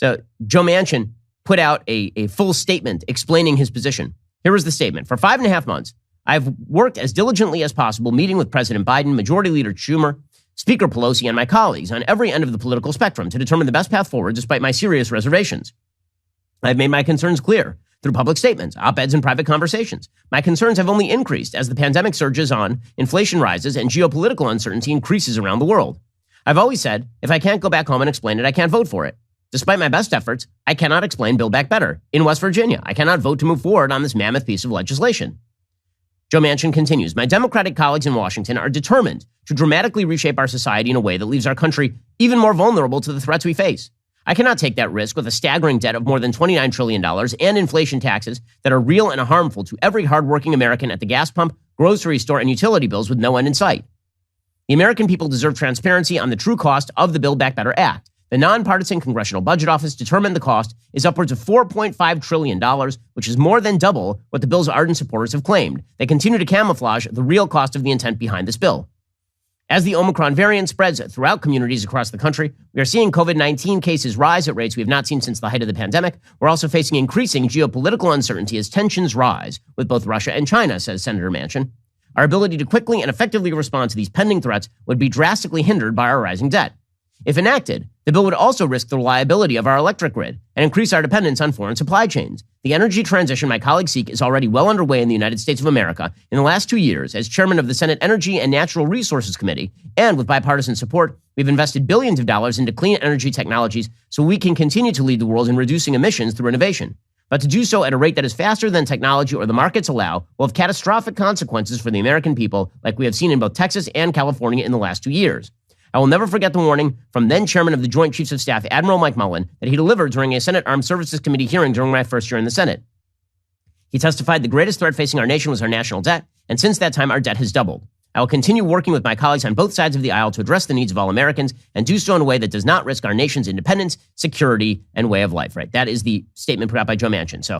So Joe Manchin put out a full statement explaining his position. Here was the statement. For 5.5 months, I've worked as diligently as possible, meeting with President Biden, Majority Leader Schumer, Speaker Pelosi, and my colleagues on every end of the political spectrum to determine the best path forward despite my serious reservations. I've made my concerns clear through public statements, op-eds, and private conversations. My concerns have only increased as the pandemic surges on, inflation rises, and geopolitical uncertainty increases around the world. I've always said, if I can't go back home and explain it, I can't vote for it. Despite my best efforts, I cannot explain Build Back Better. In West Virginia, I cannot vote to move forward on this mammoth piece of legislation. Joe Manchin continues, my Democratic colleagues in Washington are determined to dramatically reshape our society in a way that leaves our country even more vulnerable to the threats we face. I cannot take that risk with a staggering debt of more than $29 trillion and inflation taxes that are real and harmful to every hardworking American at the gas pump, grocery store, and utility bills with no end in sight. The American people deserve transparency on the true cost of the Build Back Better Act. The nonpartisan Congressional Budget Office determined the cost is upwards of $4.5 trillion, which is more than double what the bill's ardent supporters have claimed. They continue to camouflage the real cost of the intent behind this bill. As the Omicron variant spreads throughout communities across the country, we are seeing COVID-19 cases rise at rates we have not seen since the height of the pandemic. We're also facing increasing geopolitical uncertainty as tensions rise with both Russia and China, says Senator Manchin. Our ability to quickly and effectively respond to these pending threats would be drastically hindered by our rising debt. If enacted, the bill would also risk the reliability of our electric grid and increase our dependence on foreign supply chains. The energy transition my colleagues seek is already well underway in the United States of America. In the last 2 years, as chairman of the Senate Energy and Natural Resources Committee, and with bipartisan support, we've invested billions of dollars into clean energy technologies so we can continue to lead the world in reducing emissions through innovation. But to do so at a rate that is faster than technology or the markets allow will have catastrophic consequences for the American people, like we have seen in both Texas and California in the last 2 years. I will never forget the warning from then Chairman of the Joint Chiefs of Staff, Admiral Mike Mullen, that he delivered during a Senate Armed Services Committee hearing during my first year in the Senate. He testified the greatest threat facing our nation was our national debt, and since that time, our debt has doubled. I will continue working with my colleagues on both sides of the aisle to address the needs of all Americans and do so in a way that does not risk our nation's independence, security, and way of life, right? That is the statement put out by Joe Manchin. So